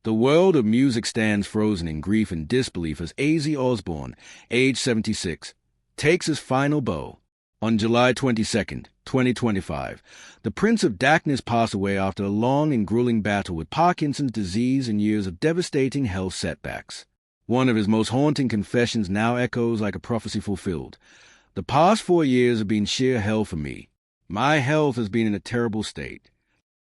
The world of music stands frozen in grief and disbelief as Ozzy Osbourne, age 76, takes his final bow. On July 22nd, 2025, the Prince of Darkness passed away after a long and grueling battle with Parkinson's disease and years of devastating health setbacks. One of his most haunting confessions now echoes like a prophecy fulfilled. The past 4 years have been sheer hell for me. My health has been in a terrible state.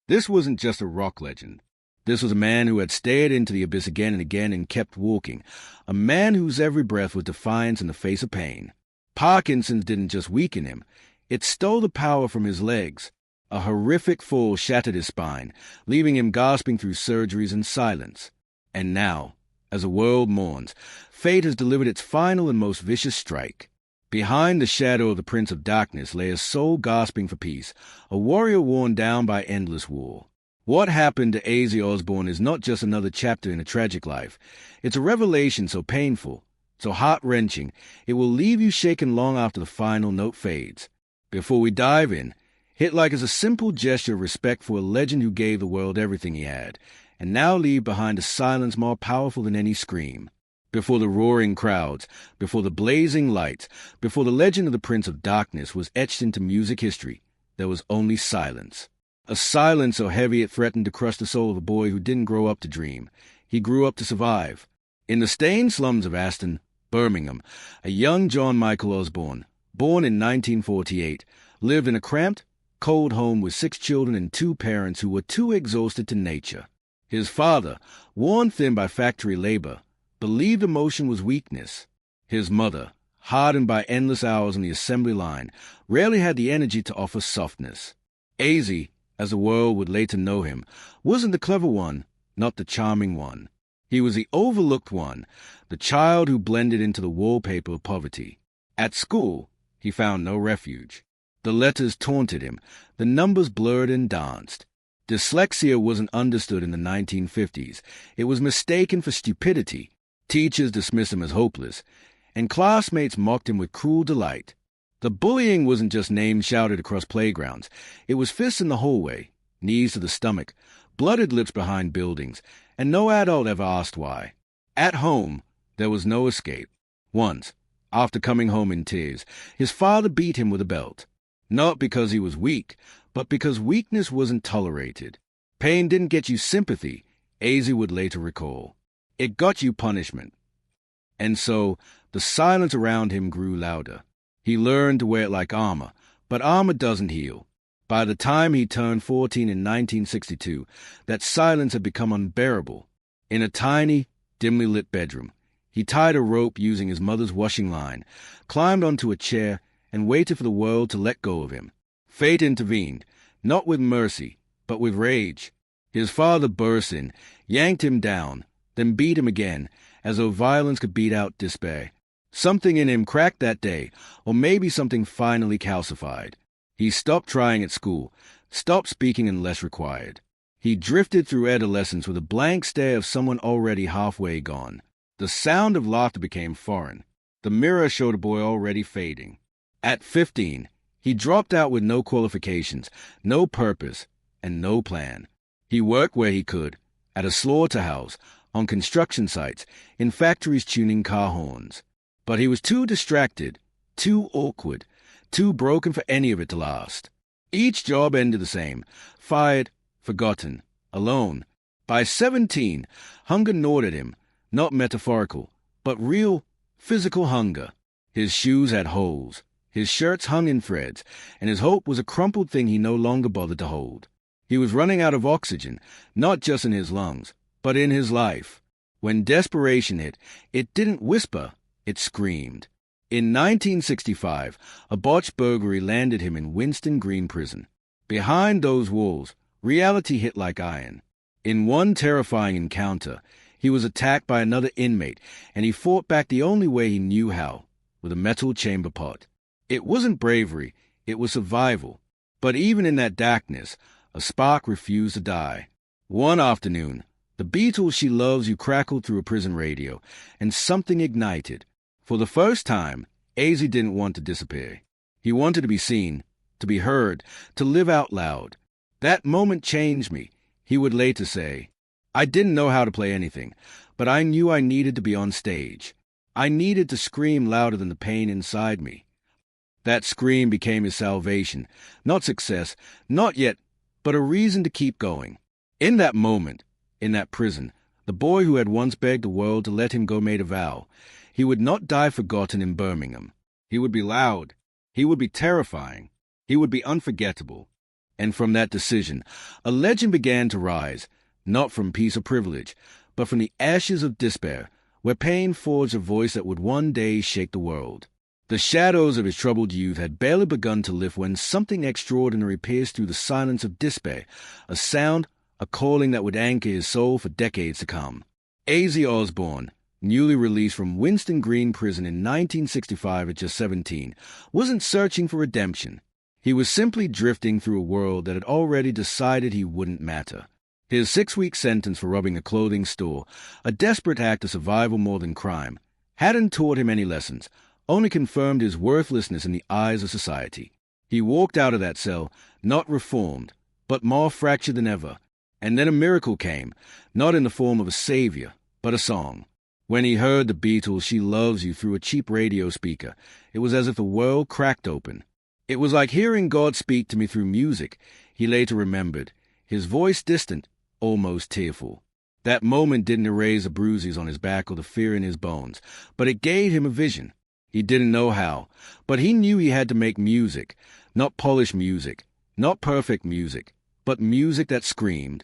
This wasn't just a rock legend. This was a man who had stared into the abyss again and again and kept walking, a man whose every breath was defiance in the face of pain. Parkinson's didn't just weaken him, it stole the power from his legs. A horrific fall shattered his spine, leaving him gasping through surgeries and silence. And now, as the world mourns, fate has delivered its final and most vicious strike. Behind the shadow of the Prince of Darkness lay a soul gasping for peace, a warrior worn down by endless war. What happened to Ozzy Osbourne is not just another chapter in a tragic life. It's a revelation so painful, so heart-wrenching, it will leave you shaken long after the final note fades. Before we dive in, hit like as a simple gesture of respect for a legend who gave the world everything he had, and now leave behind a silence more powerful than any scream. Before the roaring crowds, before the blazing lights, before the legend of the Prince of Darkness was etched into music history, there was only silence. A silence so heavy it threatened to crush the soul of a boy who didn't grow up to dream. He grew up to survive. In the stained slums of Aston, Birmingham, a young John Michael Osbourne, born in 1948, lived in a cramped, cold home with 6 children and 2 parents who were too exhausted to nature. His father, worn thin by factory labor, believed emotion was weakness. His mother, hardened by endless hours on the assembly line, rarely had the energy to offer softness. Ozzy, as the world would later know him, wasn't the clever one, not the charming one. He was the overlooked one, the child who blended into the wallpaper of poverty. At school, he found no refuge. The letters taunted him, the numbers blurred and danced. Dyslexia wasn't understood in the 1950s. It was mistaken for stupidity. Teachers dismissed him as hopeless, and classmates mocked him with cruel delight. The bullying wasn't just names shouted across playgrounds. It was fists in the hallway, knees to the stomach, blooded lips behind buildings, and no adult ever asked why. At home, there was no escape. Once, after coming home in tears, his father beat him with a belt. Not because he was weak, but because weakness wasn't tolerated. Pain didn't get you sympathy, Ozzy would later recall. It got you punishment. And so, the silence around him grew louder. He learned to wear it like armor, but armor doesn't heal. By the time he turned 14 in 1962, that silence had become unbearable. In a tiny, dimly lit bedroom, he tied a rope using his mother's washing line, climbed onto a chair, and waited for the world to let go of him. Fate intervened, not with mercy, but with rage. His father burst in, yanked him down, then beat him again, as though violence could beat out despair. Something in him cracked that day, or maybe something finally calcified. He stopped trying at school, stopped speaking unless required. He drifted through adolescence with a blank stare of someone already halfway gone. The sound of laughter became foreign. The mirror showed a boy already fading. At 15, he dropped out with no qualifications, no purpose, and no plan. He worked where he could, at a slaughterhouse, on construction sites, in factories tuning car horns. But he was too distracted, too awkward, too broken for any of it to last. Each job ended the same: fired, forgotten, alone. By 17, hunger gnawed at him, not metaphorical, but real, physical hunger. His shoes had holes, his shirts hung in threads, and his hope was a crumpled thing he no longer bothered to hold. He was running out of oxygen, not just in his lungs, but in his life. When desperation hit, it didn't whisper, it screamed. In 1965, a botched burglary landed him in Winston Green Prison. Behind those walls, reality hit like iron. In one terrifying encounter, he was attacked by another inmate, and he fought back the only way he knew how, with a metal chamber pot. It wasn't bravery, it was survival. But even in that darkness, a spark refused to die. One afternoon, the Beatles' She Loves You crackled through a prison radio, and something ignited. For the first time, Ozzy didn't want to disappear. He wanted to be seen, to be heard, to live out loud. That moment changed me, he would later say. I didn't know how to play anything, but I knew I needed to be on stage. I needed to scream louder than the pain inside me. That scream became his salvation, not success, not yet, but a reason to keep going. In that moment, in that prison, the boy who had once begged the world to let him go made a vow. He would not die forgotten in Birmingham. He would be loud. He would be terrifying. He would be unforgettable. And from that decision, a legend began to rise, not from peace or privilege, but from the ashes of despair, where pain forged a voice that would one day shake the world. The shadows of his troubled youth had barely begun to lift when something extraordinary pierced through the silence of despair, a sound, a calling that would anchor his soul for decades to come. Ozzy Osbourne, newly released from Winston Green Prison in 1965 at just 17, wasn't searching for redemption. He was simply drifting through a world that had already decided he wouldn't matter. His 6-week sentence for robbing a clothing store, a desperate act of survival more than crime, hadn't taught him any lessons, only confirmed his worthlessness in the eyes of society. He walked out of that cell, not reformed, but more fractured than ever. And then a miracle came, not in the form of a savior, but a song. When he heard the Beatles' She Loves You through a cheap radio speaker, it was as if the world cracked open. It was like hearing God speak to me through music, he later remembered, his voice distant, almost tearful. That moment didn't erase the bruises on his back or the fear in his bones, but it gave him a vision. He didn't know how, but he knew he had to make music, not polished music, not perfect music, but music that screamed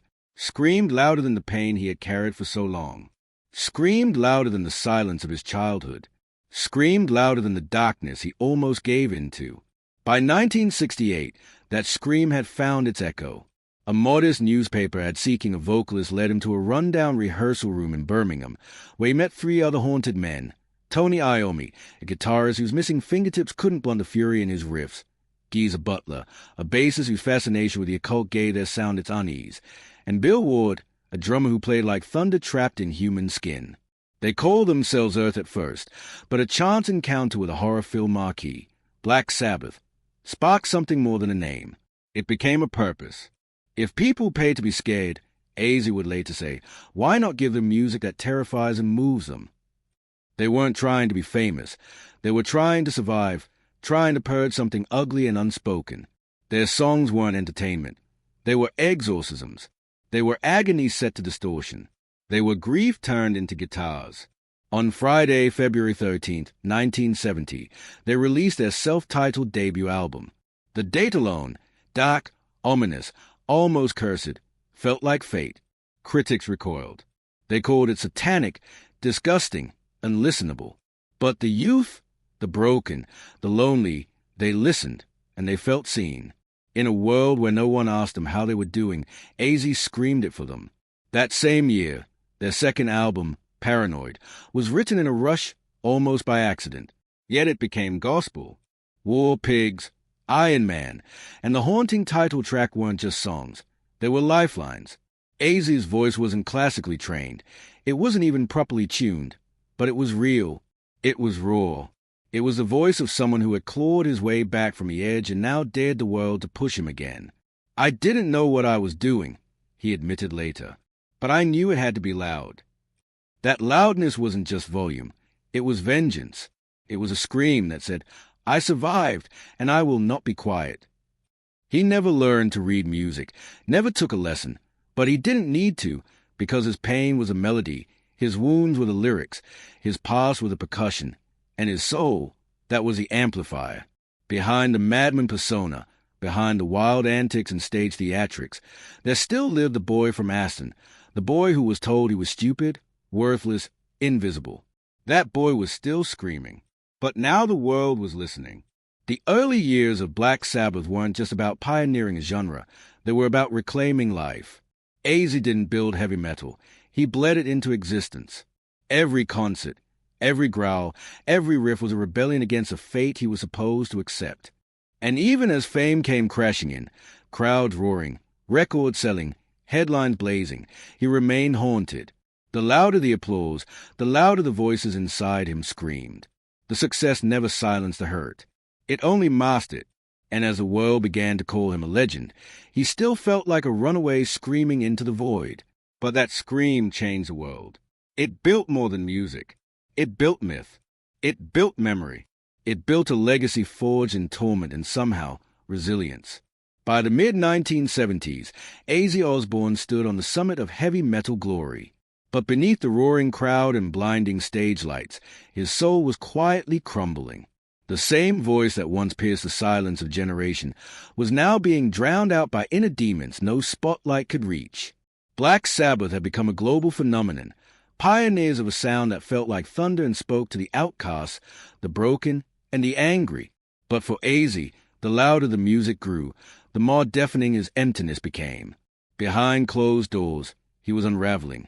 louder than the pain he had carried for so long, screamed louder than the silence of his childhood, screamed louder than the darkness he almost gave into. By 1968, that scream had found its echo. A modest newspaper ad seeking a vocalist led him to a rundown rehearsal room in Birmingham, where he met 3 other haunted men. Tony Iommi, a guitarist whose missing fingertips couldn't blunt the fury in his riffs. Geezer Butler, a bassist whose fascination with the occult gave their sound its unease. And Bill Ward, a drummer who played like thunder trapped in human skin. They called themselves Earth at first, but a chance encounter with a horror film marquee, Black Sabbath, sparked something more than a name. It became a purpose. If people pay to be scared, Ozzy would later say, why not give them music that terrifies and moves them? They weren't trying to be famous. They were trying to survive, trying to purge something ugly and unspoken. Their songs weren't entertainment. They were exorcisms. They were agony set to distortion. They were grief turned into guitars. On Friday, February 13th, 1970, they released their self-titled debut album. The date alone, dark, ominous, almost cursed, felt like fate. Critics recoiled. They called it satanic, disgusting, unlistenable. But the youth, the broken, the lonely, they listened, and they felt seen. In a world where no one asked them how they were doing, Ozzy screamed it for them. That same year, their second album, Paranoid, was written in a rush, almost by accident. Yet it became gospel. War Pigs, Iron Man, and the haunting title track weren't just songs. They were lifelines. Ozzy's voice wasn't classically trained. It wasn't even properly tuned. But it was real. It was raw. It was the voice of someone who had clawed his way back from the edge and now dared the world to push him again. I didn't know what I was doing, he admitted later, but I knew it had to be loud. That loudness wasn't just volume. It was vengeance. It was a scream that said, I survived, and I will not be quiet. He never learned to read music, never took a lesson, but he didn't need to, because his pain was a melody, his wounds were the lyrics, his past were the percussion, and his soul, that was the amplifier. Behind the madman persona, behind the wild antics and stage theatrics, there still lived the boy from Aston, the boy who was told he was stupid, worthless, invisible. That boy was still screaming. But now the world was listening. The early years of Black Sabbath weren't just about pioneering a genre. They were about reclaiming life. Ozzy didn't build heavy metal. He bled it into existence. Every concert, every growl, every riff was a rebellion against a fate he was supposed to accept. And even as fame came crashing in, crowds roaring, records selling, headlines blazing, he remained haunted. The louder the applause, the louder the voices inside him screamed. The success never silenced the hurt. It only masked it. And as the world began to call him a legend, he still felt like a runaway screaming into the void. But that scream changed the world. It built more than music. It built myth. It built memory. It built a legacy forged in torment and somehow resilience. By the mid-1970s, Ozzy Osbourne stood on the summit of heavy metal glory. But beneath the roaring crowd and blinding stage lights, his soul was quietly crumbling. The same voice that once pierced the silence of generation was now being drowned out by inner demons no spotlight could reach. Black Sabbath had become a global phenomenon, pioneers of a sound that felt like thunder and spoke to the outcasts, the broken, and the angry. But for Ozzy, the louder the music grew, the more deafening his emptiness became. Behind closed doors, he was unraveling.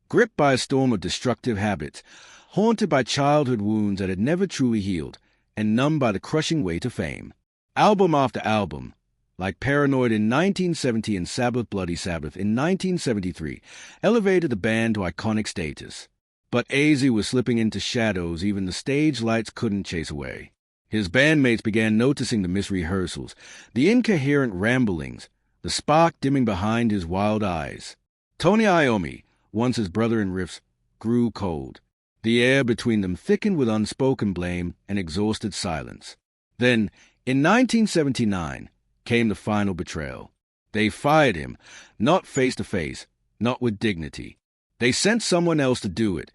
Gripped by a storm of destructive habits, haunted by childhood wounds that had never truly healed, and numbed by the crushing weight of fame. Album after album, like Paranoid in 1970 and Sabbath Bloody Sabbath in 1973, elevated the band to iconic status. But Ozzy was slipping into shadows even the stage lights couldn't chase away. His bandmates began noticing the missed rehearsals, the incoherent ramblings, the spark dimming behind his wild eyes. Tony Iommi, once his brother in riffs, grew cold. The air between them thickened with unspoken blame and exhausted silence. Then, in 1979, came the final betrayal. They fired him, not face to face, not with dignity. They sent someone else to do it.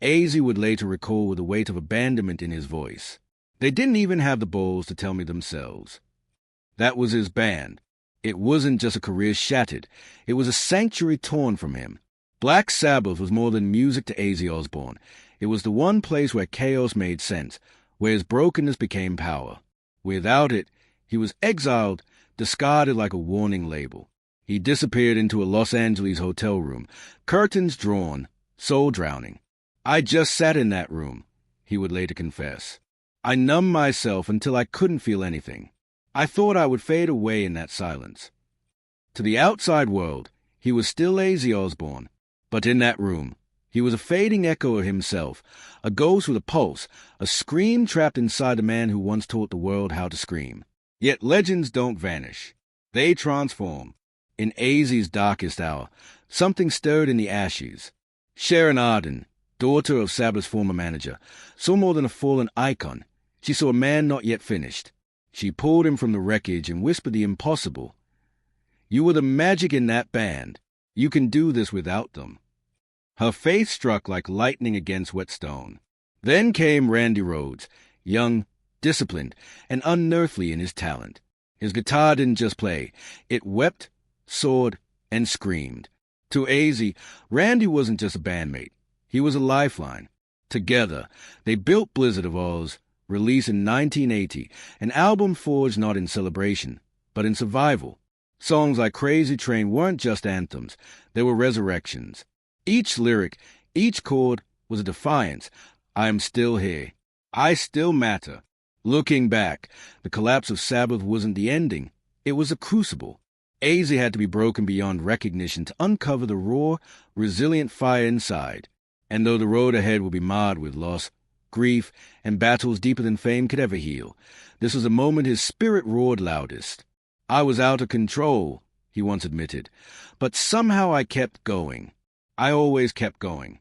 Ozzy would later recall with the weight of abandonment in his voice. They didn't even have the balls to tell me themselves. That was his band. It wasn't just a career shattered. It was a sanctuary torn from him. Black Sabbath was more than music to Ozzy Osbourne. It was the one place where chaos made sense, where his brokenness became power. Without it, he was exiled, discarded like a warning label. He disappeared into a Los Angeles hotel room, curtains drawn, soul drowning. I just sat in that room, he would later confess. I numbed myself until I couldn't feel anything. I thought I would fade away in that silence. To the outside world, he was still Ozzy Osbourne, but in that room, he was a fading echo of himself, a ghost with a pulse, a scream trapped inside the man who once taught the world how to scream. Yet legends don't vanish. They transform. In Ozzy's darkest hour, something stirred in the ashes. Sharon Arden, daughter of Sabbath's former manager, saw more than a fallen icon. She saw a man not yet finished. She pulled him from the wreckage and whispered the impossible. You were the magic in that band. You can do this without them. Her faith struck like lightning against whetstone. Then came Randy Rhoads, young, disciplined, and unearthly in his talent. His guitar didn't just play. It wept, soared, and screamed. To Ozzy, Randy wasn't just a bandmate. He was a lifeline. Together, they built Blizzard of Oz, released in 1980, an album forged not in celebration, but in survival. Songs like Crazy Train weren't just anthems, they were resurrections. Each lyric, each chord was a defiance. I am still here. I still matter. Looking back, the collapse of Sabbath wasn't the ending. It was a crucible. Ozzy had to be broken beyond recognition to uncover the raw, resilient fire inside. And though the road ahead would be marred with loss, grief, and battles deeper than fame could ever heal, this was the moment his spirit roared loudest. I was out of control, he once admitted, but somehow I kept going. I always kept going.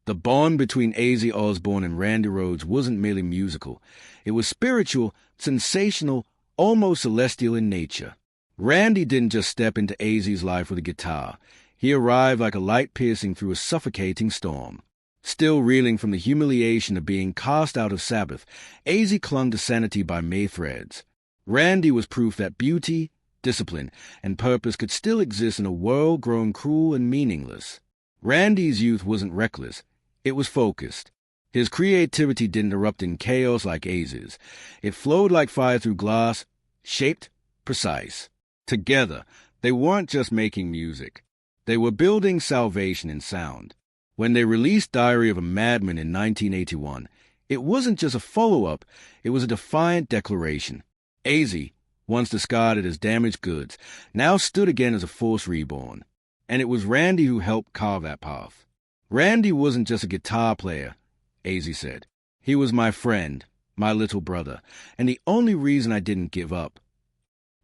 The bond between Ozzy Osbourne and Randy Rhoads wasn't merely musical. It was spiritual, sensational, almost celestial in nature. Randy didn't just step into Ozzy's life with a guitar. He arrived like a light piercing through a suffocating storm. Still reeling from the humiliation of being cast out of Sabbath, Ozzy clung to sanity by May threads. Randy was proof that beauty, discipline, and purpose could still exist in a world grown cruel and meaningless. Randy's youth wasn't reckless. It was focused. His creativity didn't erupt in chaos like Ozzy's. It flowed like fire through glass, shaped, precise. Together, they weren't just making music. They were building salvation in sound. When they released Diary of a Madman in 1981, it wasn't just a follow-up, it was a defiant declaration. Ozzy, once discarded as damaged goods, now stood again as a force reborn. And it was Randy who helped carve that path. Randy wasn't just a guitar player, Ozzy said. He was my friend, my little brother, and the only reason I didn't give up.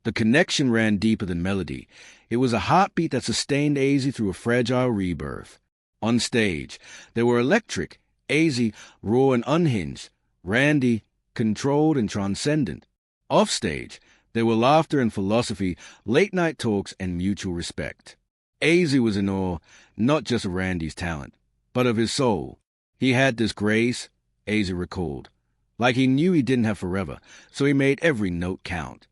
The connection ran deeper than melody. It was a heartbeat that sustained Ozzy through a fragile rebirth. On stage, they were electric, Ozzy raw and unhinged, Randy controlled and transcendent. Off stage, there were laughter and philosophy, late-night talks, and mutual respect. Ozzy was in awe, not just of Randy's talent, but of his soul. He had this grace, Ozzy recalled, like he knew he didn't have forever, so he made every note count.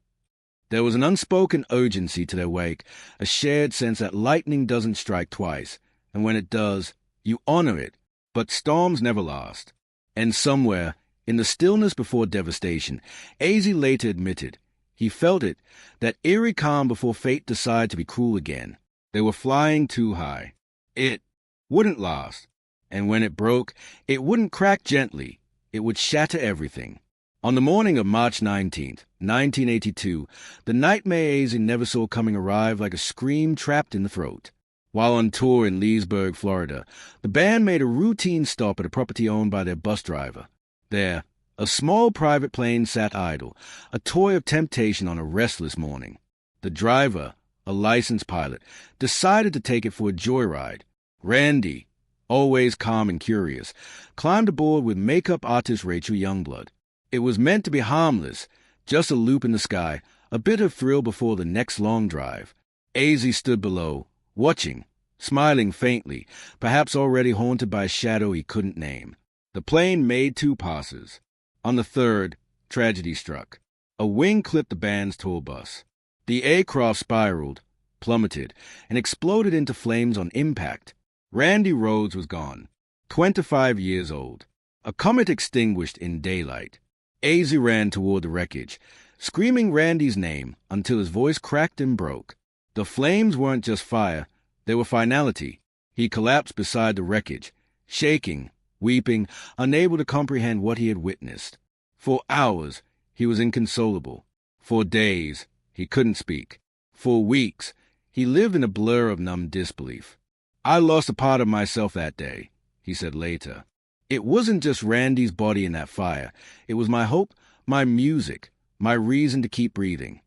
There was an unspoken urgency to their wake, a shared sense that lightning doesn't strike twice, and when it does, you honor it, but storms never last. And somewhere, in the stillness before devastation, Ozzy later admitted, he felt it, that eerie calm before fate decided to be cruel again. They were flying too high. It wouldn't last, and when it broke, it wouldn't crack gently, it would shatter everything. On the morning of March 19th, 1982, the nightmare Ozzy never saw coming arrived like a scream trapped in the throat. While on tour in Leesburg, Florida, the band made a routine stop at a property owned by their bus driver. There, a small private plane sat idle, a toy of temptation on a restless morning. The driver, a licensed pilot, decided to take it for a joyride. Randy, always calm and curious, climbed aboard with makeup artist Rachel Youngblood. It was meant to be harmless, just a loop in the sky, a bit of thrill before the next long drive. Ozzy stood below, watching, smiling faintly, perhaps already haunted by a shadow he couldn't name. The plane made 2 passes. On the third, tragedy struck. A wing clipped the band's tour bus. The aircraft spiraled, plummeted, and exploded into flames on impact. Randy Rhoads was gone, 25 years old. A comet extinguished in daylight. Ozzy ran toward the wreckage, screaming Randy's name until his voice cracked and broke. The flames weren't just fire, they were finality. He collapsed beside the wreckage, shaking, weeping, unable to comprehend what he had witnessed. For hours, he was inconsolable. For days, he couldn't speak. For weeks, he lived in a blur of numb disbelief. I lost a part of myself that day, he said later. It wasn't just Randy's body in that fire. It was my hope, my music, my reason to keep breathing.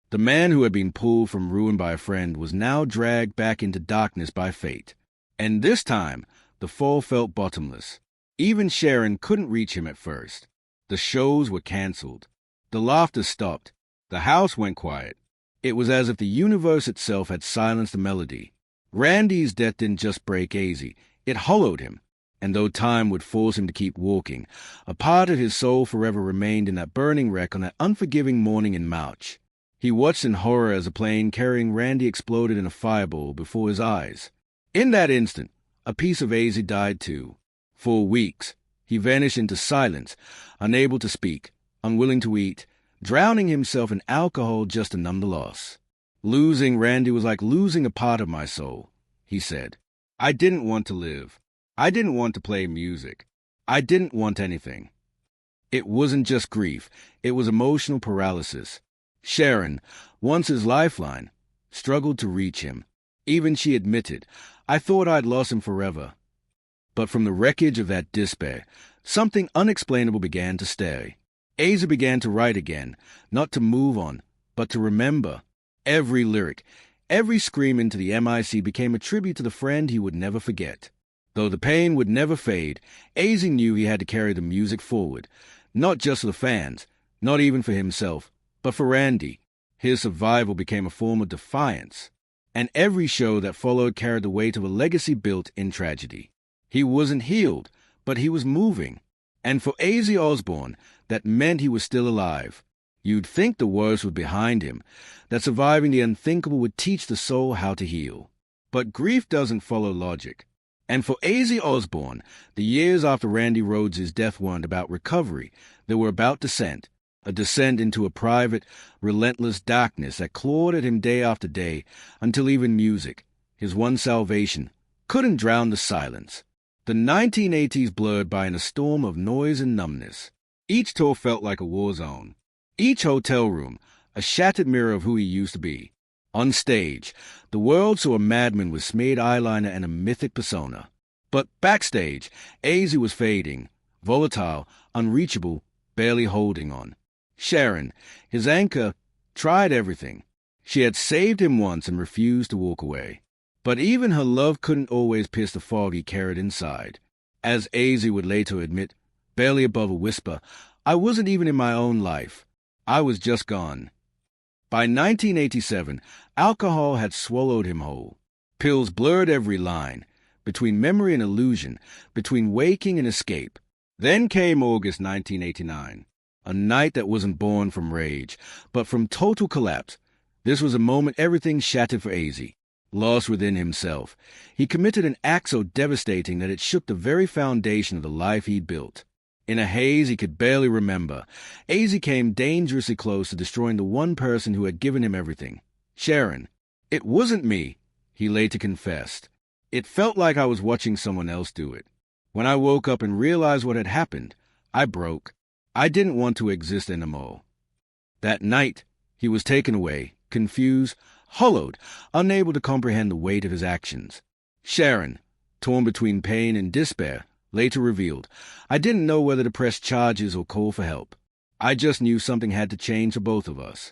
The man who had been pulled from ruin by a friend was now dragged back into darkness by fate. And this time, the fall felt bottomless. Even Sharon couldn't reach him at first. The shows were canceled. The laughter stopped. The house went quiet. It was as if the universe itself had silenced the melody. Randy's death didn't just break Ozzy. It hollowed him. And though time would force him to keep walking, a part of his soul forever remained in that burning wreck on that unforgiving morning in March. He watched in horror as a plane carrying Randy exploded in a fireball before his eyes. In that instant, a piece of Ozzy died too. For weeks, he vanished into silence, unable to speak, unwilling to eat, drowning himself in alcohol just to numb the loss. Losing Randy was like losing a part of my soul, he said. I didn't want to live. I didn't want to play music. I didn't want anything. It wasn't just grief. It was emotional paralysis. Sharon, once his lifeline, struggled to reach him. Even she admitted, I thought I'd lost him forever. But from the wreckage of that despair, something unexplainable began to stir. Ozzy began to write again, not to move on, but to remember. Every lyric, every scream into the MIC became a tribute to the friend he would never forget. Though the pain would never fade, Ozzy knew he had to carry the music forward, not just for the fans, not even for himself, but for Randy. His survival became a form of defiance, and every show that followed carried the weight of a legacy built in tragedy. He wasn't healed, but he was moving, and for Ozzy Osbourne, that meant he was still alive. You'd think the worst was behind him, that surviving the unthinkable would teach the soul how to heal. But grief doesn't follow logic. And for Ozzy Osbourne, the years after Randy Rhoads' death weren't about recovery. They were about descent, a descent into a private, relentless darkness that clawed at him day after day, until even music, his one salvation, couldn't drown the silence. The 1980s blurred by in a storm of noise and numbness. Each tour felt like a war zone. Each hotel room, a shattered mirror of who he used to be. On stage, the world saw a madman with smeared eyeliner and a mythic persona. But backstage, Ozzy was fading, volatile, unreachable, barely holding on. Sharon, his anchor, tried everything. She had saved him once and refused to walk away. But even her love couldn't always pierce the fog he carried inside. As Ozzy would later admit, barely above a whisper, I wasn't even in my own life. I was just gone. By 1987, alcohol had swallowed him whole. Pills blurred every line, between memory and illusion, between waking and escape. Then came August 1989, a night that wasn't born from rage, but from total collapse. This was a moment everything shattered for Ozzy. Lost within himself, he committed an act so devastating that it shook the very foundation of the life he'd built. In a haze he could barely remember, Ozzy came dangerously close to destroying the one person who had given him everything, Sharon. It wasn't me, he later confessed. It felt like I was watching someone else do it. When I woke up and realized what had happened, I broke. I didn't want to exist anymore. That night, he was taken away, confused, hollowed, unable to comprehend the weight of his actions. Sharon, torn between pain and despair, later revealed, I didn't know whether to press charges or call for help. I just knew something had to change for both of us.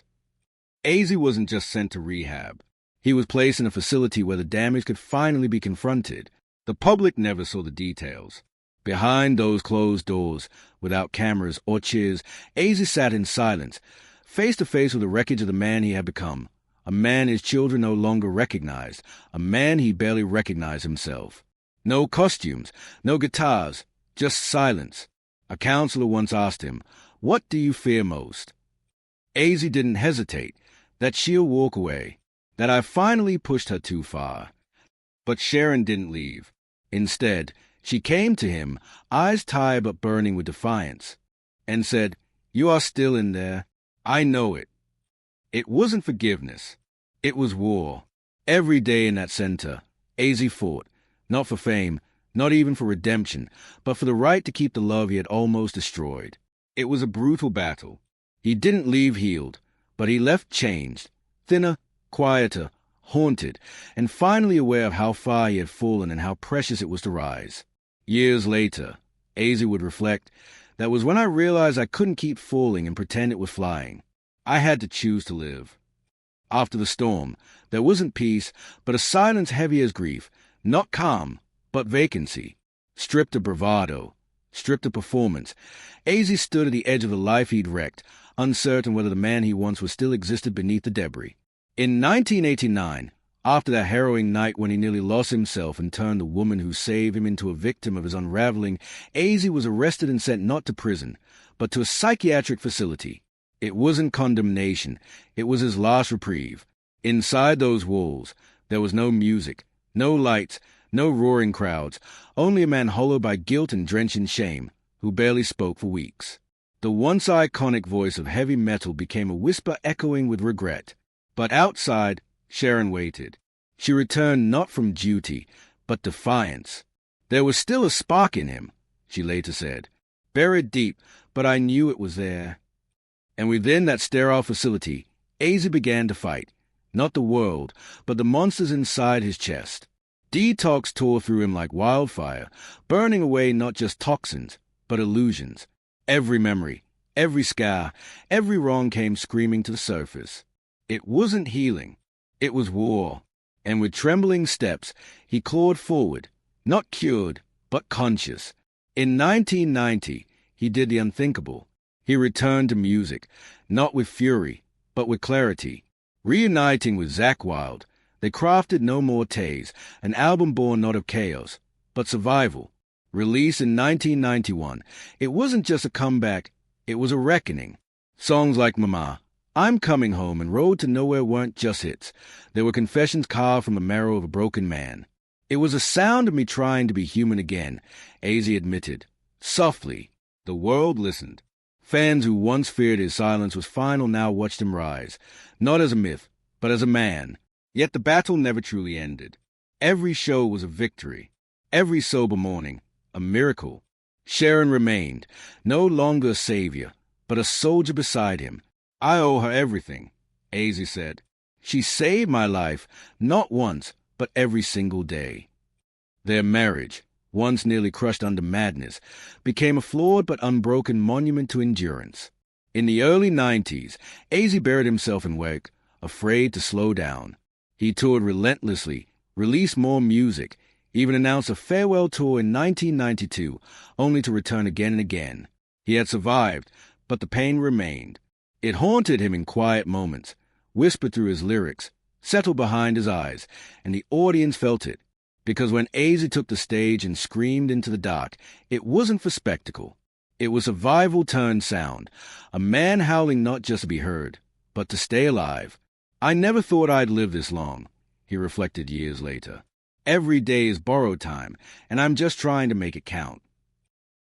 Ozzy wasn't just sent to rehab. He was placed in a facility where the damage could finally be confronted. The public never saw the details. Behind those closed doors, without cameras or cheers, Ozzy sat in silence, face to face with the wreckage of the man he had become. A man his children no longer recognized, a man he barely recognized himself. No costumes, no guitars, just silence. A counselor once asked him, "What do you fear most?" Ozzy didn't hesitate, that she'll walk away, that I finally pushed her too far. But Sharon didn't leave. Instead, she came to him, eyes tired but burning with defiance, and said, "You are still in there. I know it." It wasn't forgiveness. It was war. Every day in that center, Ozzy fought, not for fame, not even for redemption, but for the right to keep the love he had almost destroyed. It was a brutal battle. He didn't leave healed, but he left changed, thinner, quieter, haunted, and finally aware of how far he had fallen and how precious it was to rise. Years later, Ozzy would reflect, that was when I realized I couldn't keep falling and pretend it was flying. I had to choose to live. After the storm, there wasn't peace, but a silence heavy as grief, not calm, but vacancy. Stripped of bravado, stripped of performance, Ozzy stood at the edge of the life he'd wrecked, uncertain whether the man he once was still existed beneath the debris. In 1989, after that harrowing night when he nearly lost himself and turned the woman who saved him into a victim of his unraveling, Ozzy was arrested and sent not to prison, but to a psychiatric facility. It wasn't condemnation. It was his last reprieve. Inside those walls, there was no music, no lights, no roaring crowds, only a man hollowed by guilt and drenched in shame, who barely spoke for weeks. The once iconic voice of heavy metal became a whisper echoing with regret. But outside, Sharon waited. She returned not from duty, but defiance. There was still a spark in him, she later said. Buried deep, but I knew it was there. And within that sterile facility, Ozzy began to fight, not the world, but the monsters inside his chest. Detox tore through him like wildfire, burning away not just toxins, but illusions. Every memory, every scar, every wrong came screaming to the surface. It wasn't healing, it was war. And with trembling steps, he clawed forward, not cured, but conscious. In 1990, he did the unthinkable. He returned to music, not with fury, but with clarity. Reuniting with Zakk Wylde, they crafted No More Tays, an album born not of chaos, but survival. Released in 1991, it wasn't just a comeback, it was a reckoning. Songs like Mama, I'm Coming Home, and Road to Nowhere weren't just hits. They were confessions carved from the marrow of a broken man. It was a sound of me trying to be human again, Ozzy admitted. Softly, the world listened. Fans who once feared his silence was final now watched him rise, not as a myth, but as a man. Yet the battle never truly ended. Every show was a victory. Every sober morning, a miracle. Sharon remained, no longer a savior, but a soldier beside him. I owe her everything, Ozzy said. She saved my life, not once, but every single day. Their marriage, once nearly crushed under madness, became a flawed but unbroken monument to endurance. In the early 90s, Ozzy buried himself in work, afraid to slow down. He toured relentlessly, released more music, even announced a farewell tour in 1992, only to return again and again. He had survived, but the pain remained. It haunted him in quiet moments, whispered through his lyrics, settled behind his eyes, and the audience felt it. Because when Ozzy took the stage and screamed into the dark, it wasn't for spectacle. It was survival turned sound, a man howling not just to be heard, but to stay alive. I never thought I'd live this long, he reflected years later. Every day is borrowed time, and I'm just trying to make it count.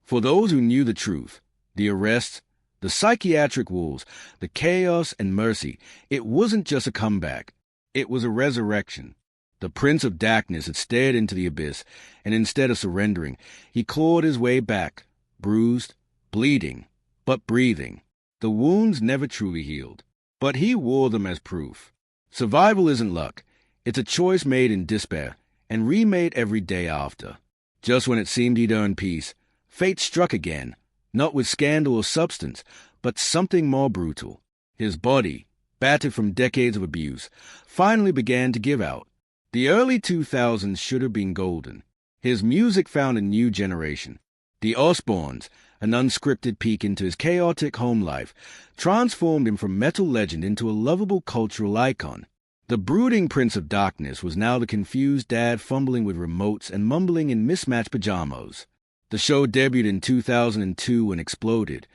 For those who knew the truth, the arrests, the psychiatric walls, the chaos and mercy, it wasn't just a comeback. It was a resurrection. The Prince of Darkness had stared into the abyss, and instead of surrendering, he clawed his way back, bruised, bleeding, but breathing. The wounds never truly healed, but he wore them as proof. Survival isn't luck. It's a choice made in despair and remade every day after. Just when it seemed he'd earned peace, fate struck again, not with scandal or substance, but something more brutal. His body, battered from decades of abuse, finally began to give out. The early 2000s should have been golden. His music found a new generation. The Osbournes, an unscripted peek into his chaotic home life, transformed him from metal legend into a lovable cultural icon. The brooding Prince of Darkness was now the confused dad fumbling with remotes and mumbling in mismatched pajamas. The show debuted in 2002 and exploded,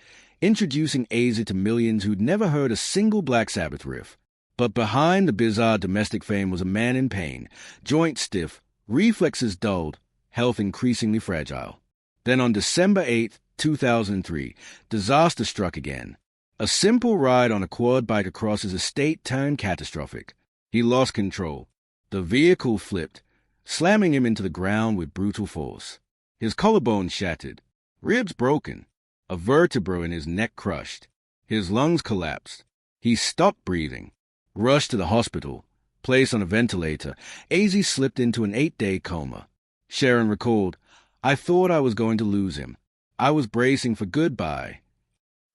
introducing Ozzy to millions who'd never heard a single Black Sabbath riff. But behind the bizarre domestic fame was a man in pain, joints stiff, reflexes dulled, health increasingly fragile. Then on December 8, 2003, disaster struck again. A simple ride on a quad bike across his estate turned catastrophic. He lost control. The vehicle flipped, slamming him into the ground with brutal force. His collarbone shattered, ribs broken, a vertebra in his neck crushed. His lungs collapsed. He stopped breathing. Rushed to the hospital, placed on a ventilator, Ozzy slipped into an 8-day coma. Sharon recalled, "I thought I was going to lose him. I was bracing for goodbye."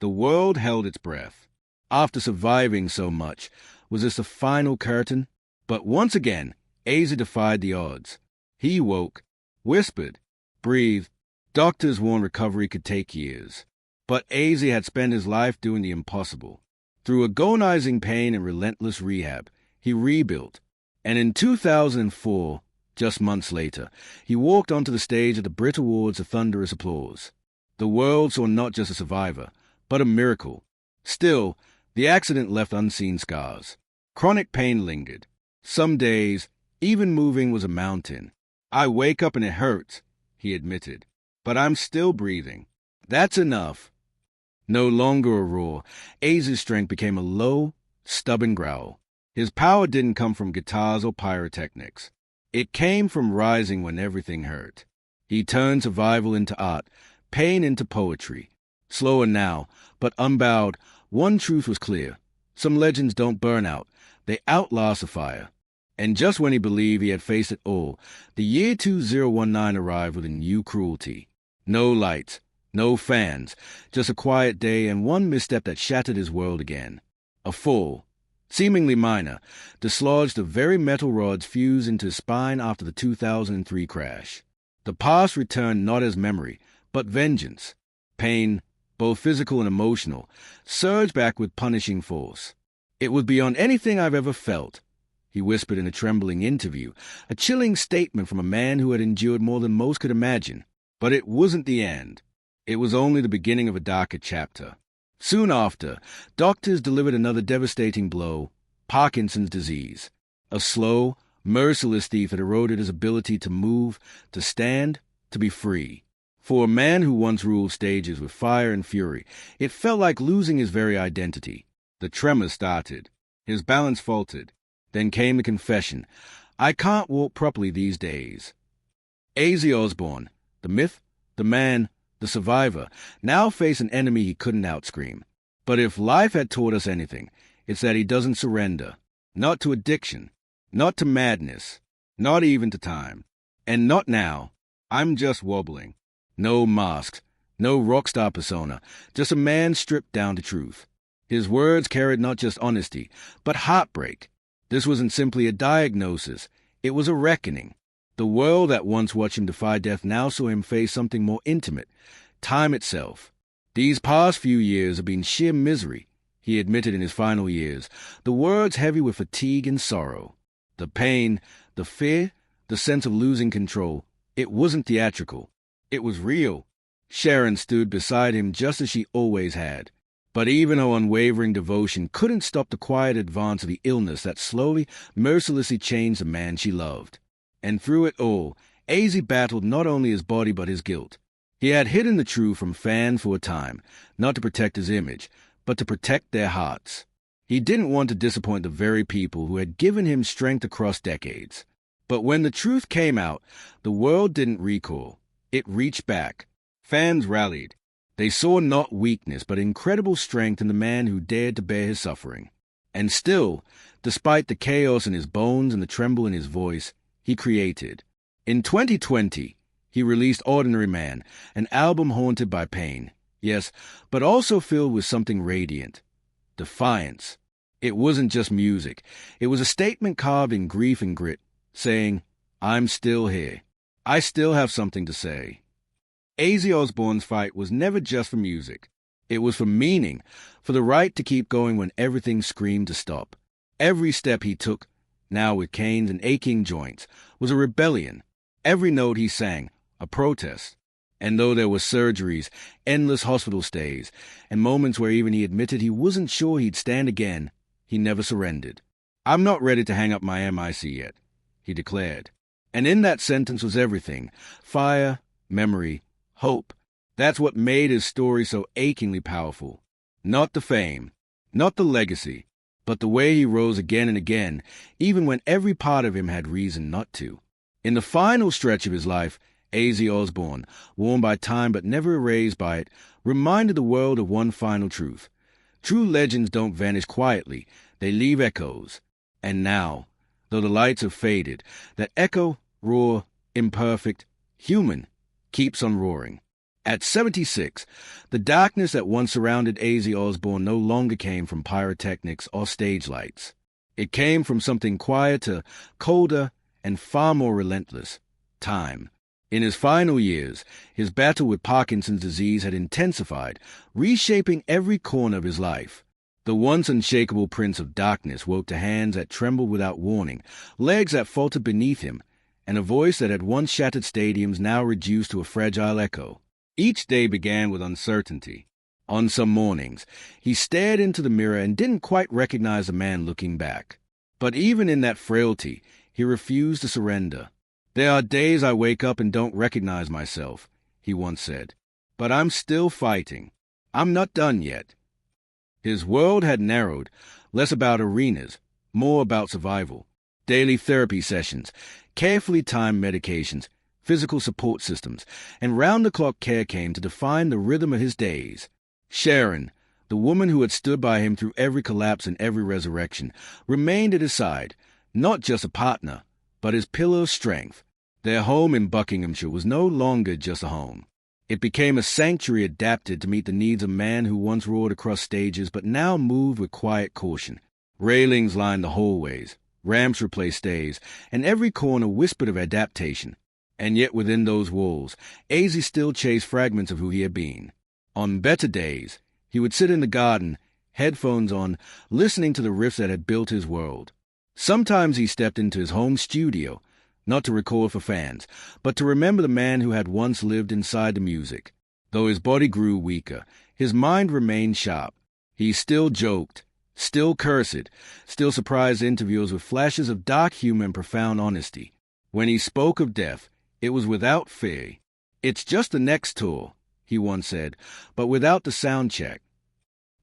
The world held its breath. After surviving so much, was this the final curtain? But once again, Ozzy defied the odds. He woke, whispered, breathed. Doctors warned recovery could take years. But Ozzy had spent his life doing the impossible. Through agonizing pain and relentless rehab, he rebuilt. And in 2004, just months later, he walked onto the stage at the Brit Awards with thunderous applause. The world saw not just a survivor, but a miracle. Still, the accident left unseen scars. Chronic pain lingered. Some days, even moving was a mountain. "I wake up and it hurts," he admitted. "But I'm still breathing. That's enough." No longer a roar, Ozzy's strength became a low, stubborn growl. His power didn't come from guitars or pyrotechnics. It came from rising when everything hurt. He turned survival into art, pain into poetry. Slower now, but unbowed, one truth was clear. Some legends don't burn out. They outlast a fire. And just when he believed he had faced it all, the year 2019 arrived with a new cruelty. No lights, no fans, just a quiet day and one misstep that shattered his world again. A fall, seemingly minor, dislodged the very metal rods fused into his spine after the 2003 crash. The past returned not as memory, but vengeance. Pain, both physical and emotional, surged back with punishing force. "It was beyond anything I've ever felt," he whispered in a trembling interview, a chilling statement from a man who had endured more than most could imagine. But it wasn't the end. It was only the beginning of a darker chapter. Soon after, doctors delivered another devastating blow, Parkinson's disease. A slow, merciless thief that eroded his ability to move, to stand, to be free. For a man who once ruled stages with fire and fury, it felt like losing his very identity. The tremors started. His balance faltered. Then came the confession. "I can't walk properly these days." Ozzy Osbourne, the myth, the man, the survivor, now faced an enemy he couldn't outscream. But if life had taught us anything, it's that he doesn't surrender. Not to addiction. Not to madness. Not even to time. And not now. I'm just wobbling. No masks. No rock star persona. Just a man stripped down to truth. His words carried not just honesty, but heartbreak. This wasn't simply a diagnosis, it was a reckoning. The world that once watched him defy death now saw him face something more intimate, time itself. These past few years have been sheer misery, he admitted in his final years, the words heavy with fatigue and sorrow. The pain, the fear, the sense of losing control, it wasn't theatrical. It was real. Sharon stood beside him just as she always had. But even her unwavering devotion couldn't stop the quiet advance of the illness that slowly, mercilessly changed the man she loved. And through it all, Ozzy battled not only his body but his guilt. He had hidden the truth from fans for a time, not to protect his image, but to protect their hearts. He didn't want to disappoint the very people who had given him strength across decades. But when the truth came out, the world didn't recoil. It reached back. Fans rallied. They saw not weakness, but incredible strength in the man who dared to bear his suffering. And still, despite the chaos in his bones and the tremble in his voice, he created. In 2020, he released Ordinary Man, an album haunted by pain, yes, but also filled with something radiant. Defiance. It wasn't just music. It was a statement carved in grief and grit, saying, "I'm still here. I still have something to say." Ozzy Osbourne's fight was never just for music. It was for meaning, for the right to keep going when everything screamed to stop. Every step he took, now with canes and aching joints, was a rebellion. Every note he sang, a protest. And though there were surgeries, endless hospital stays, and moments where even he admitted he wasn't sure he'd stand again, he never surrendered. "I'm not ready to hang up my MIC yet," he declared. And in that sentence was everything: fire, memory, hope. That's what made his story so achingly powerful. Not the fame, not the legacy, but the way he rose again and again, even when every part of him had reason not to. In the final stretch of his life, Ozzy Osbourne, worn by time but never erased by it, reminded the world of one final truth. True legends don't vanish quietly, they leave echoes. And now, though the lights have faded, that echo, raw, imperfect, human, keeps on roaring. At 76, the darkness that once surrounded Ozzy Osbourne no longer came from pyrotechnics or stage lights. It came from something quieter, colder, and far more relentless: time. In his final years, his battle with Parkinson's disease had intensified, reshaping every corner of his life. The once unshakable prince of darkness woke to hands that trembled without warning, legs that faltered beneath him, and a voice that had once shattered stadiums now reduced to a fragile echo. Each day began with uncertainty. On some mornings, he stared into the mirror and didn't quite recognize the man looking back. But even in that frailty, he refused to surrender. "There are days I wake up and don't recognize myself," he once said. "But I'm still fighting. I'm not done yet." His world had narrowed, less about arenas, more about survival. Daily therapy sessions, carefully timed medications, physical support systems, and round-the-clock care came to define the rhythm of his days. Sharon, the woman who had stood by him through every collapse and every resurrection, remained at his side, not just a partner, but his pillar of strength. Their home in Buckinghamshire was no longer just a home. It became a sanctuary adapted to meet the needs of man who once roared across stages but now moved with quiet caution. Railings lined the hallways, ramps replaced stays, and every corner whispered of adaptation. And yet within those walls, Ozzy still chased fragments of who he had been. On better days, he would sit in the garden, headphones on, listening to the riffs that had built his world. Sometimes he stepped into his home studio, not to record for fans, but to remember the man who had once lived inside the music. Though his body grew weaker, his mind remained sharp. He still joked, still cursed, still surprised interviewers with flashes of dark humor and profound honesty. When he spoke of death, it was without fear. "It's just the next tour," he once said, but without the sound check.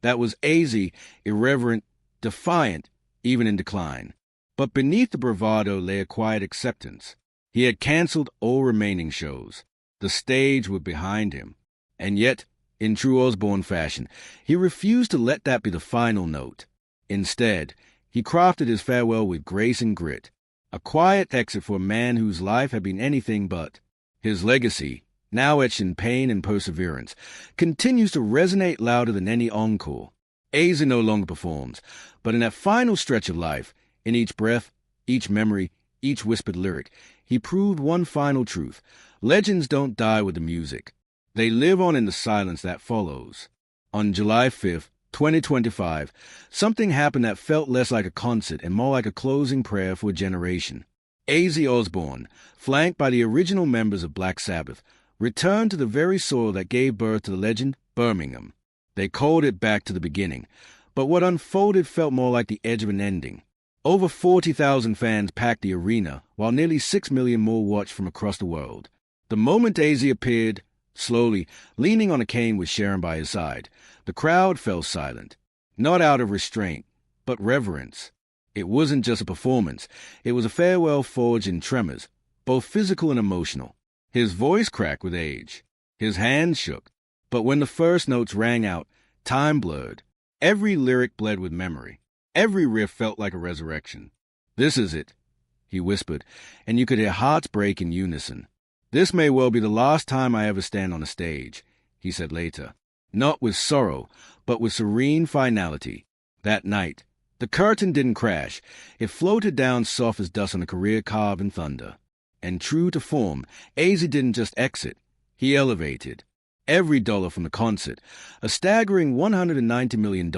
That was Ozzy, irreverent, defiant, even in decline. But beneath the bravado lay a quiet acceptance. He had canceled all remaining shows. The stage was behind him. And yet, in true Osbourne fashion, he refused to let that be the final note. Instead, he crafted his farewell with grace and grit, a quiet exit for a man whose life had been anything but. His legacy, now etched in pain and perseverance, continues to resonate louder than any encore. Ozzy no longer performs, but in that final stretch of life, in each breath, each memory, each whispered lyric, he proved one final truth. Legends don't die with the music. They live on in the silence that follows. On July 5th, 2025, something happened that felt less like a concert and more like a closing prayer for a generation. Ozzy Osbourne, flanked by the original members of Black Sabbath, returned to the very soil that gave birth to the legend, Birmingham. They called it back to the beginning, but what unfolded felt more like the edge of an ending. Over 40,000 fans packed the arena, while nearly 6 million more watched from across the world. The moment Ozzy appeared, slowly, leaning on a cane with Sharon by his side, the crowd fell silent, not out of restraint, but reverence. It wasn't just a performance. It was a farewell forged in tremors, both physical and emotional. His voice cracked with age. His hands shook. But when the first notes rang out, time blurred. Every lyric bled with memory. Every riff felt like a resurrection. "This is it," he whispered, and you could hear hearts break in unison. "This may well be the last time I ever stand on a stage," he said later. Not with sorrow, but with serene finality. That night, the curtain didn't crash. It floated down soft as dust on a career carved in thunder. And true to form, Ozzy didn't just exit. He elevated. Every dollar from the concert, a staggering $190 million,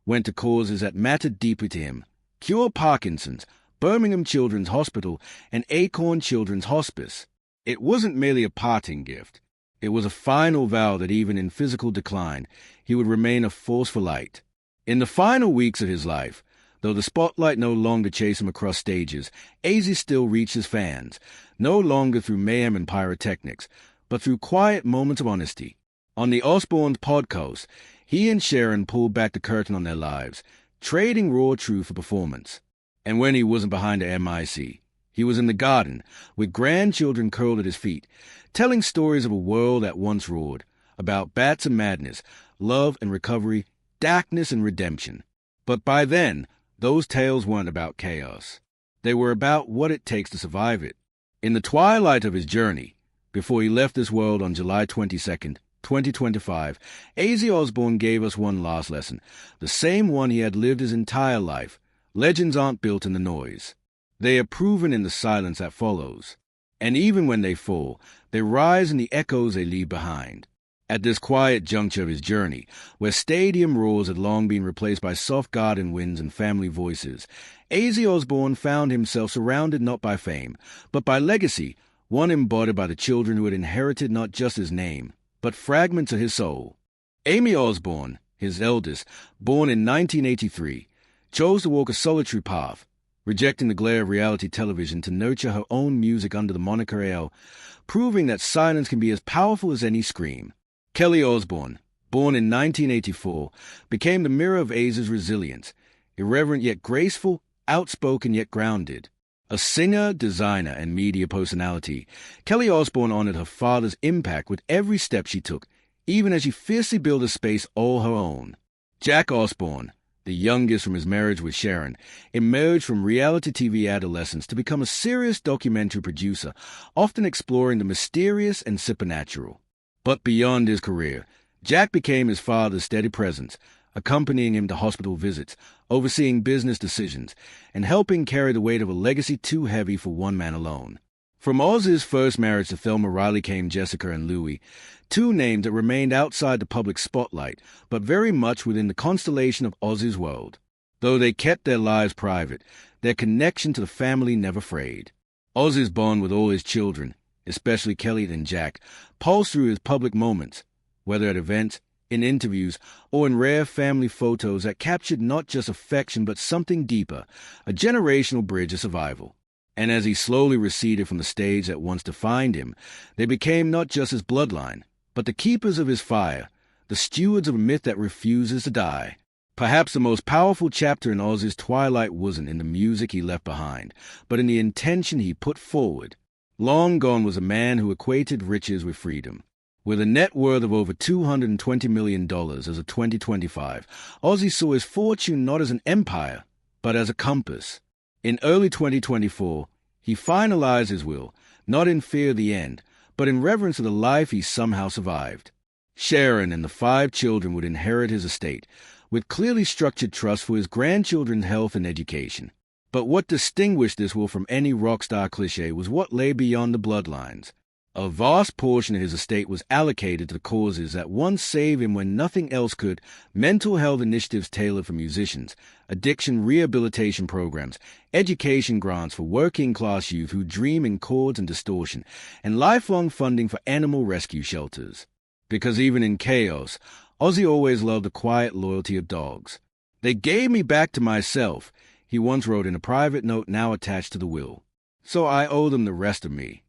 went to causes that mattered deeply to him. Cure Parkinson's, Birmingham Children's Hospital, and Acorn Children's Hospice. It wasn't merely a parting gift. It was a final vow that even in physical decline, he would remain a force for light. In the final weeks of his life, though the spotlight no longer chased him across stages, Ozzy still reached his fans, no longer through mayhem and pyrotechnics, but through quiet moments of honesty. On the Osbourne podcast, he and Sharon pulled back the curtain on their lives, trading raw truth for performance. And when he wasn't behind a MIC, he was in the garden, with grandchildren curled at his feet, telling stories of a world that once roared, about bats and madness, love and recovery, darkness and redemption. But by then, those tales weren't about chaos. They were about what it takes to survive it. In the twilight of his journey, before he left this world on July 22nd, 2025, Ozzy Osbourne gave us one last lesson, the same one he had lived his entire life. Legends aren't built in the noise. They are proven in the silence that follows. And even when they fall, they rise in the echoes they leave behind. At this quiet juncture of his journey, where stadium roars had long been replaced by soft garden winds and family voices, Ozzy Osbourne found himself surrounded not by fame, but by legacy, one embodied by the children who had inherited not just his name, but fragments of his soul. Amy Osbourne, his eldest, born in 1983, chose to walk a solitary path, rejecting the glare of reality television to nurture her own music under the moniker AL, proving that silence can be as powerful as any scream. Kelly Osbourne, born in 1984, became the mirror of Ozzy's resilience, irreverent yet graceful, outspoken yet grounded. A singer, designer, and media personality, Kelly Osbourne honored her father's impact with every step she took, even as she fiercely built a space all her own. Jack Osbourne, the youngest from his marriage with Sharon, emerged from reality TV adolescence to become a serious documentary producer, often exploring the mysterious and supernatural. But beyond his career, Jack became his father's steady presence, accompanying him to hospital visits, overseeing business decisions, and helping carry the weight of a legacy too heavy for one man alone. From Ozzy's first marriage to Thelma Riley came Jessica and Louis, two names that remained outside the public spotlight, but very much within the constellation of Ozzy's world. Though they kept their lives private, their connection to the family never frayed. Ozzy's bond with all his children, especially Kelly and Jack, pulsed through his public moments, whether at events, in interviews, or in rare family photos that captured not just affection but something deeper, a generational bridge of survival. And as he slowly receded from the stage that once defined him, they became not just his bloodline, but the keepers of his fire, the stewards of a myth that refuses to die. Perhaps the most powerful chapter in Ozzy's twilight wasn't in the music he left behind, but in the intention he put forward. Long gone was a man who equated riches with freedom. With a net worth of over $220 million as of 2025, Ozzy saw his fortune not as an empire, but as a compass. In early 2024, he finalized his will, not in fear of the end, but in reverence of the life he somehow survived. Sharon and the 5 children would inherit his estate, with clearly structured trust for his grandchildren's health and education. But what distinguished this will from any rock star cliché was what lay beyond the bloodlines. A vast portion of his estate was allocated to causes that once saved him when nothing else could: mental health initiatives tailored for musicians, addiction rehabilitation programs, education grants for working-class youth who dream in chords and distortion, and lifelong funding for animal rescue shelters. Because even in chaos, Ozzy always loved the quiet loyalty of dogs. "They gave me back to myself," he once wrote in a private note now attached to the will. "So I owe them the rest of me."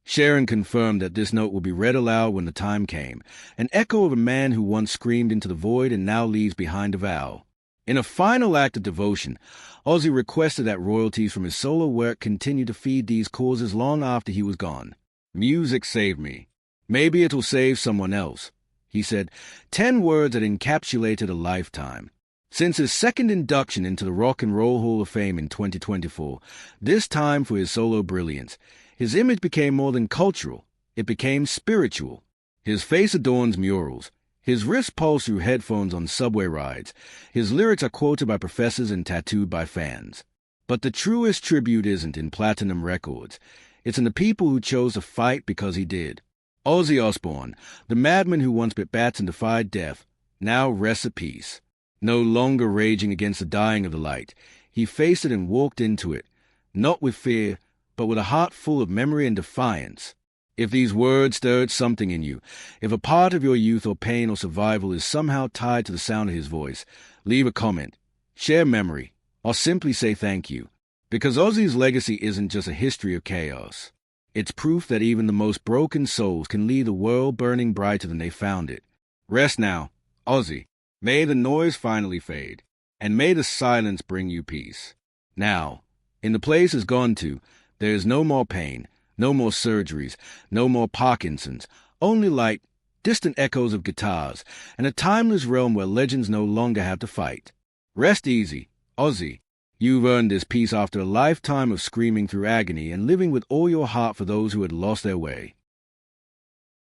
Sharon confirmed that this note will be read aloud when the time came, an echo of a man who once screamed into the void and now leaves behind a vow. In a final act of devotion, Ozzy requested that royalties from his solo work continue to feed these causes long after he was gone. "Music saved me. Maybe it'll save someone else," he said, 10 words that encapsulated a lifetime. Since his second induction into the Rock and Roll Hall of Fame in 2024, this time for his solo brilliance, his image became more than cultural, it became spiritual. His face adorns murals. His wrists pulse through headphones on subway rides. His lyrics are quoted by professors and tattooed by fans. But the truest tribute isn't in platinum records. It's in the people who chose to fight because he did. Ozzy Osbourne, the madman who once bit bats and defied death, now rests at peace. No longer raging against the dying of the light, he faced it and walked into it, not with fear, but with a heart full of memory and defiance. If these words stirred something in you, if a part of your youth or pain or survival is somehow tied to the sound of his voice, leave a comment, share memory, or simply say thank you. Because Ozzy's legacy isn't just a history of chaos. It's proof that even the most broken souls can leave the world burning brighter than they found it. Rest now, Ozzy. May the noise finally fade, and may the silence bring you peace. Now, in the place it's gone to, there is no more pain, no more surgeries, no more Parkinson's, only light, distant echoes of guitars, and a timeless realm where legends no longer have to fight. Rest easy, Ozzy. You've earned this peace after a lifetime of screaming through agony and living with all your heart for those who had lost their way.